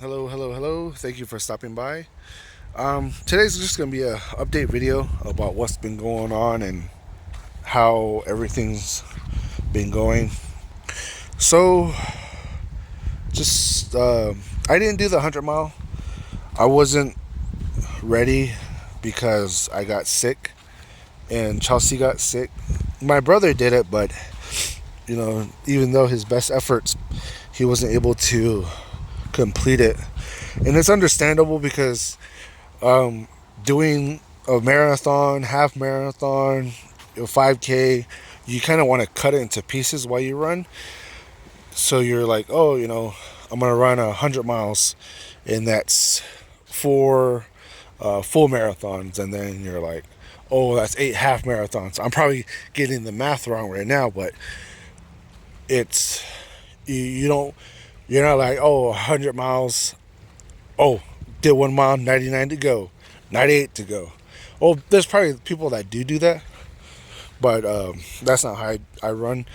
Hello, hello, hello. Thank you for stopping by. Today's just going to be a update video about what's been going on and how everything's been going. So, just I didn't do the 100 mile. I wasn't ready because I got sick and Chelsea got sick. My brother did it, but even though his best efforts, he wasn't able to complete it, and it's understandable because doing a marathon, half marathon, 5K, you kind of want to cut it into pieces while you run. So you're like, oh, I'm going to run 100 miles, and that's four full marathons. And then you're like, oh, that's 8 half marathons. I'm probably getting the math wrong right now, but it's, you don't, you're not like, oh, 100 miles. Oh, did 1 mile, 99 to go, 98 to go. Well, there's probably people that do that, but that's not how I run.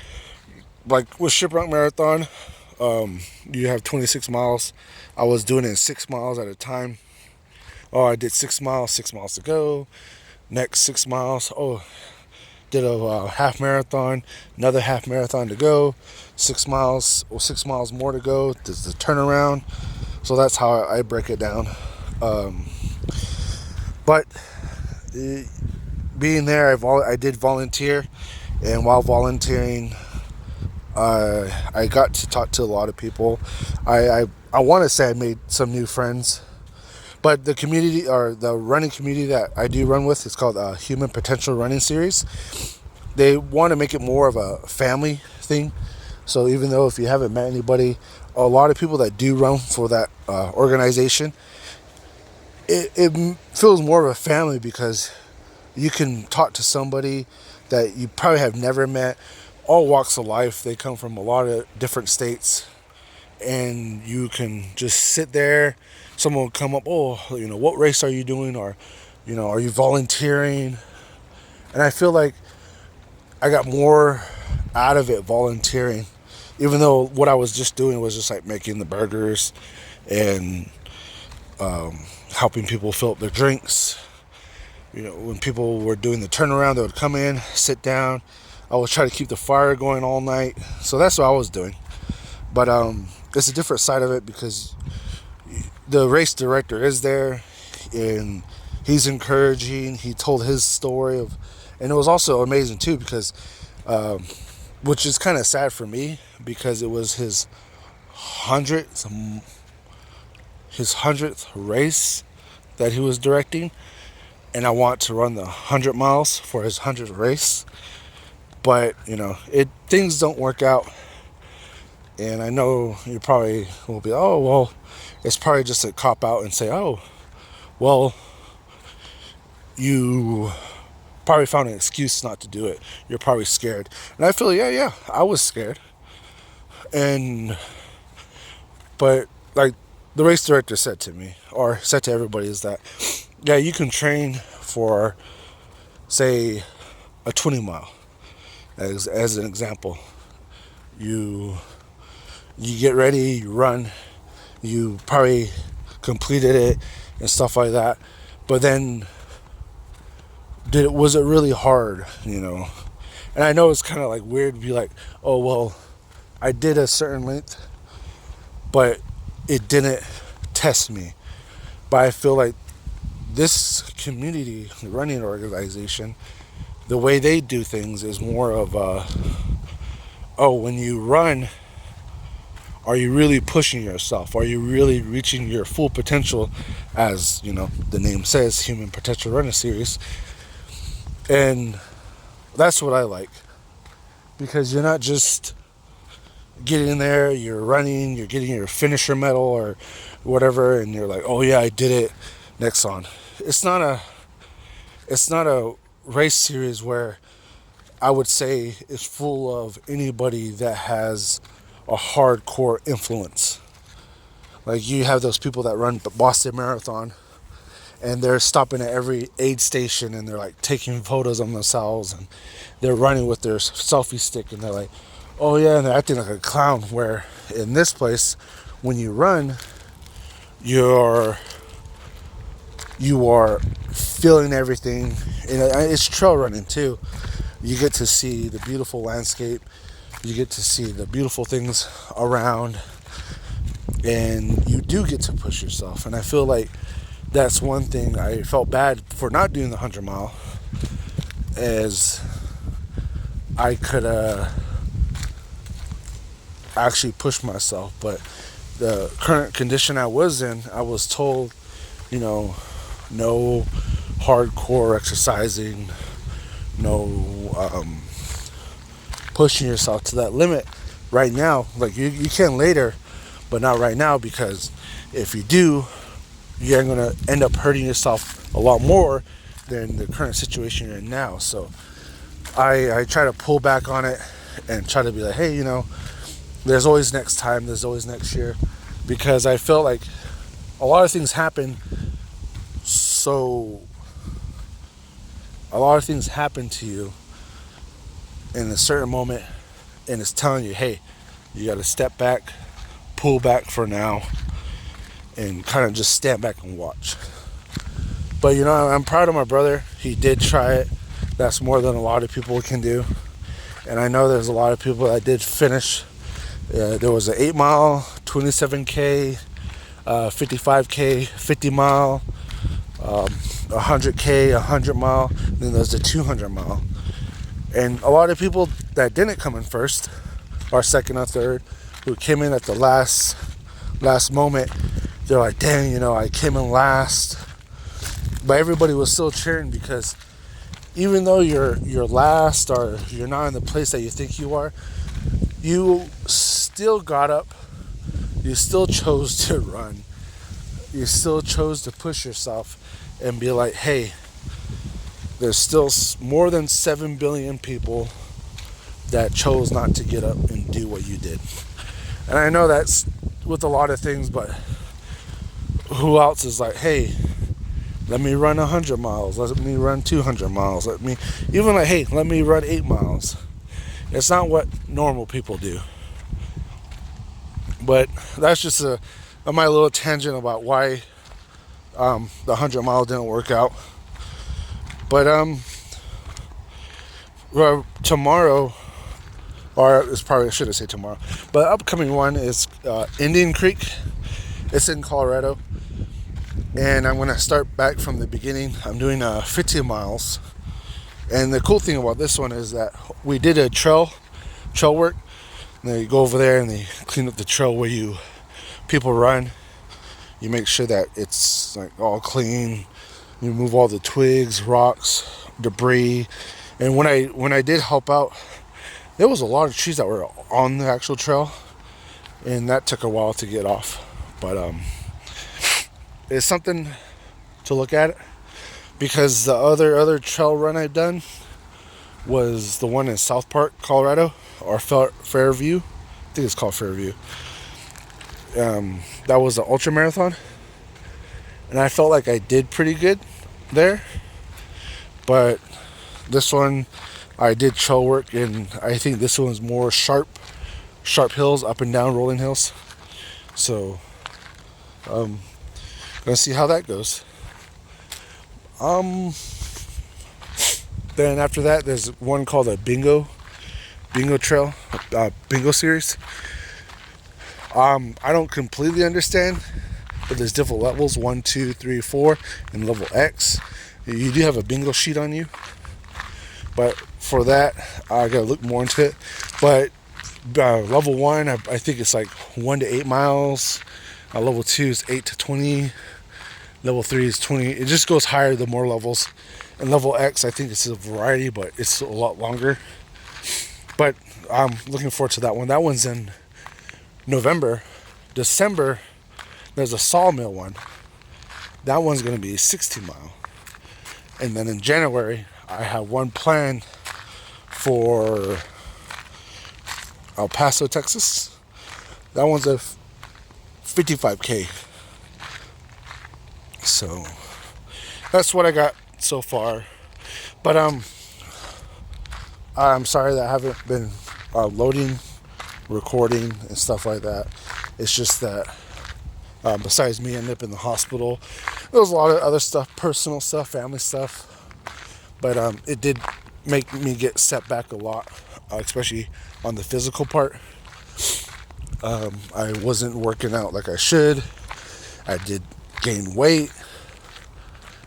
Like with Shiprock Marathon, you have 26 miles. I was doing it in 6 miles at a time. Oh, I did 6 miles, 6 miles to go. Next 6 miles. Oh, did a half marathon, another half marathon to go. 6 miles or 6 miles more to go. There's the turnaround. So that's how I break it down. Um, but being there, I did volunteer, and while volunteering, I got to talk to a lot of people. I want to say I made some new friends, but the community or the running community that I do run with is called Human Potential Running Series. They want to make it more of a family thing. So even though if you haven't met anybody, a lot of people that do run for that organization, it feels more of a family because you can talk to somebody that you probably have never met, all walks of life. They come from a lot of different states, and you can just sit there. Someone will come up, oh, what race are you doing? Or, are you volunteering? And I feel like I got more out of it volunteering, even though what I was just doing was just like making the burgers and helping people fill up their drinks. When people were doing the turnaround, they would come in, sit down. I would try to keep the fire going all night. So that's what I was doing. But it's a different side of it because the race director is there, and he's encouraging. He told his story and it was also amazing too because, which is kind of sad for me because it was hundredth, his 100th race that he was directing, and I want to run the 100 miles for his 100th race. But things don't work out, and I know you probably will be, oh well, it's probably just a cop out and say, oh well, you probably found an excuse not to do it. You're probably scared, and I feel yeah, I was scared, and but like the race director said to me or said to everybody is that yeah, you can train for say a 20 mile as an example. You get ready, you run, you probably completed it and stuff like that. But then, was it really hard? And I know it's kind of like weird to be like, oh well, I did a certain length, but it didn't test me. But I feel like this community, the running organization, the way they do things is more of when you run, are you really pushing yourself? Are you really reaching your full potential? As the name says, Human Potential Running Series. And that's what I like, because you're not just getting in there, you're running, you're getting your finisher medal or whatever, and you're like, oh yeah, I did it, next on. It's not a race series where I would say is full of anybody that has a hardcore influence. Like you have those people that run Boston Marathon, and they're stopping at every aid station, and they're like taking photos of themselves, and they're running with their selfie stick, and they're like, oh yeah, and they're acting like a clown. Where in this place, when you run, you're you are feeling everything, and it's trail running too. You get to see the beautiful landscape, you get to see the beautiful things around, and you do get to push yourself. And I feel like that's one thing I felt bad for not doing the 100 mile, as I could actually push myself. But the current condition I was in, I was told, you know, no hardcore exercising, no pushing yourself to that limit right now. Like you can later, but not right now, because if you do, you're going to end up hurting yourself a lot more than the current situation you're in now. So I try to pull back on it and try to be like, hey, there's always next time, there's always next year, because I felt like a lot of things happen. So a lot of things happen to you in a certain moment, and it's telling you, hey, you got to step back, pull back for now, and kind of just stand back and watch. But I'm proud of my brother. He did try it. That's more than a lot of people can do. And I know there's a lot of people that did finish. There was an 8 mile, 27K, 55K, 50 mile, 100K, 100 mile, then there's the 200 mile. And a lot of people that didn't come in first or second or third, who came in at the last moment, they're like, dang, I came in last. But everybody was still cheering, because even though you're last, or you're not in the place that you think you are, you still got up, you still chose to run, you still chose to push yourself and be like, hey, there's still more than 7 billion people that chose not to get up and do what you did. And I know that's with a lot of things, but who else is like, hey, let me run 100 miles, let me run 200 miles, let me run 8 miles. It's not what normal people do. But that's just my little tangent about why the 100 mile didn't work out. But tomorrow, or it's probably, I shouldn't say tomorrow, but upcoming one is Indian Creek. It's in Colorado, and I'm going to start back from the beginning. I'm doing 15 miles, and the cool thing about this one is that we did a trail work. And they go over there and they clean up the trail where people run. You make sure that it's like all clean. You remove all the twigs, rocks, debris. And when I did help out, there was a lot of trees that were on the actual trail, and that took a while to get off. But it's something to look at, because the other trail run I've done was the one in South Park, Colorado, or Fairview. I think it's called Fairview. That was an ultra marathon, and I felt like I did pretty good there. But this one, I did trail work, and I think this one's more sharp hills, up and down rolling hills. So gonna see how that goes. Then after that, there's one called a bingo trail, bingo series. I don't completely understand, but there's different levels, 1, 2, 3, 4, and level X. You do have a bingo sheet on you, but for that, I gotta look more into it. But level 1, I think it's like 1 to 8 miles. Level 2 is 8 to 20. Level 3 is 20. It just goes higher the more levels. And level X, I think it's a variety, but it's a lot longer. But I'm looking forward to that one. That one's in November. December, there's a sawmill one. That one's going to be 16 mile. And then in January, I have one planned for El Paso, Texas. That one's a 55K. So that's what I got so far. But I'm sorry that I haven't been loading, recording, and stuff like that. It's just that besides me ending up in the hospital. There was a lot of other stuff, personal stuff, family stuff, but it did make me get set back a lot, especially on the physical part. I wasn't working out like I should. I did gain weight.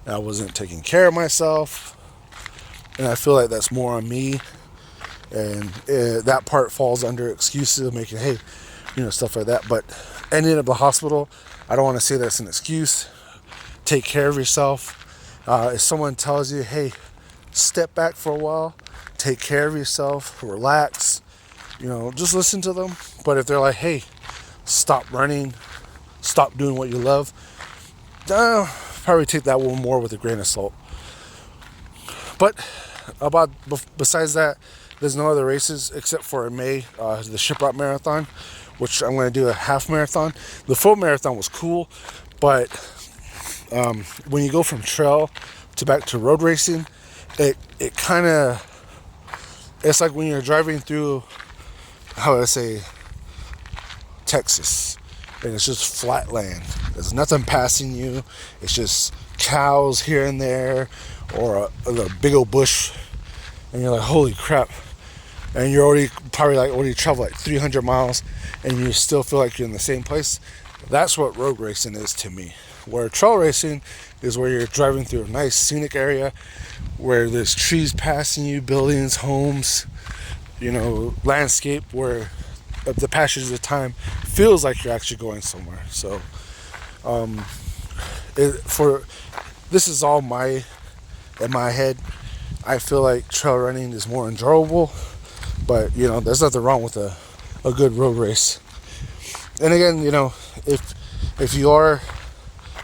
I wasn't taking care of myself, and I feel like that's more on me. And that part falls under excuses of making, hey, stuff like that. But ending up in the hospital, I don't want to say that's an excuse. Take care of yourself. If someone tells you, hey, step back for a while, take care of yourself, relax, just listen to them. But if they're like, hey, stop running, stop doing what you love, probably take that one more with a grain of salt. But besides that, there's no other races except for in May, the Shiprock Marathon, which I'm going to do a half marathon. The full marathon was cool, but when you go from trail to back to road racing, it kind of, it's like when you're driving through, how would I say, Texas, and it's just flat land. There's nothing passing you. It's just cows here and there, or a big old bush, and you're like, holy crap. And you're already traveled like 300 miles, and you still feel like you're in the same place. That's what road racing is to me. Where trail racing is where you're driving through a nice scenic area where there's trees passing you, buildings, homes, landscape, where the passage of time feels like you're actually going somewhere. So this is all in my head. I feel like trail running is more enjoyable, but there's nothing wrong with a good road race. And again, if you are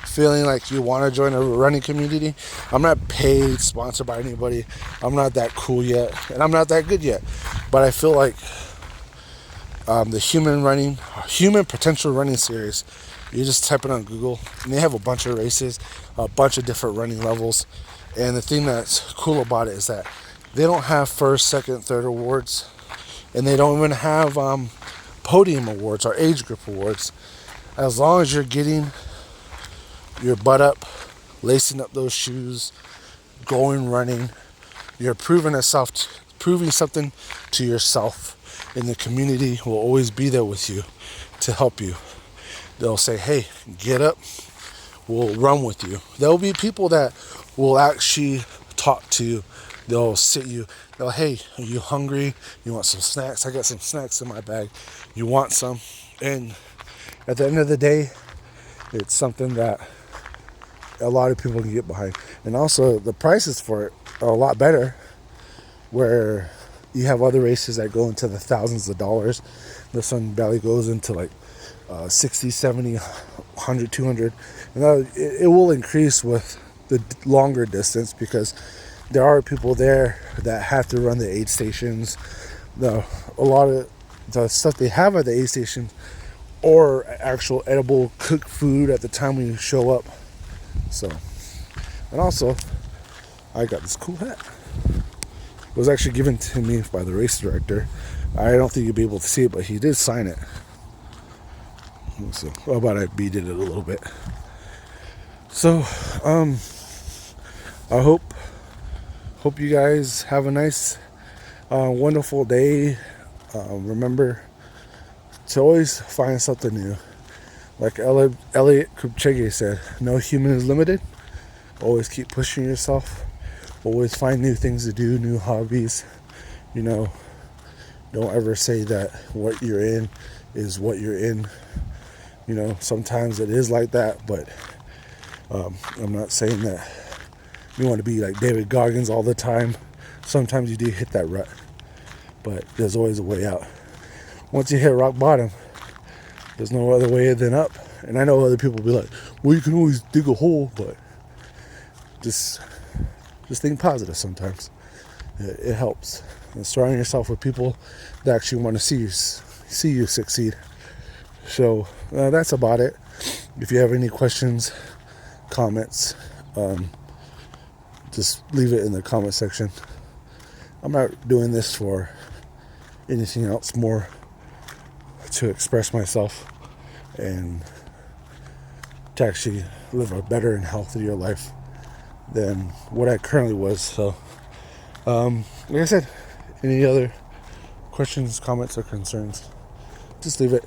feeling like you want to join a running community, I'm not paid, sponsored by anybody. I'm not that cool yet, and I'm not that good yet. But I feel like the Human Potential Running Series, you just type it on Google, and they have a bunch of races, a bunch of different running levels. And the thing that's cool about it is that they don't have first, second, third awards, and they don't even have podium awards or age group awards. As long as you're getting your butt up, lacing up those shoes, going running, you're proving something to yourself, and the community will always be there with you to help you. They'll say, hey, get up, we'll run with you. There'll be people that will actually talk to you. They'll hey, are you hungry? You want some snacks? I got some snacks in my bag. You want some? And at the end of the day, it's something that a lot of people can get behind. And also, the prices for it are a lot better, where you have other races that go into the thousands of dollars. This one barely goes into like 60, 70, 100, 200. And it will increase with the longer distance, because there are people there that have to run the aid stations. A lot of the stuff they have at the aid station, or actual edible cooked food at the time when you show up. So, and also, I got this cool hat. It was actually given to me by the race director. I don't think you'll be able to see it, but he did sign it. So, how about I beaded it a little bit? So, I hope you guys have a nice, wonderful day. Remember to always find something new. Like Elliot Kipchoge said, no human is limited. Always keep pushing yourself. Always find new things to do, new hobbies. Don't ever say that what you're in is what you're in. Sometimes it is like that, but I'm not saying that you want to be like David Goggins all the time. Sometimes you do hit that rut, but there's always a way out. Once you hit rock bottom, there's no other way than up. And I know other people will be like, well, you can always dig a hole, but just think positive sometimes. It helps. And surround yourself with people that actually want to see you succeed. So that's about it. If you have any questions, comments, just leave it in the comment section. I'm not doing this for anything else, more to express myself and to actually live a better and healthier life than what I currently was. So, like I said, any other questions, comments, or concerns, just leave it,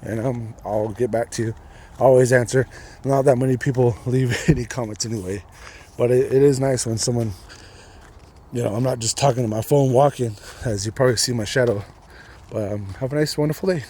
and I'll get back to you. I always answer. Not that many people leave any comments anyway, but it is nice when someone, I'm not just talking to my phone walking, as you probably see my shadow. But have a nice, wonderful day.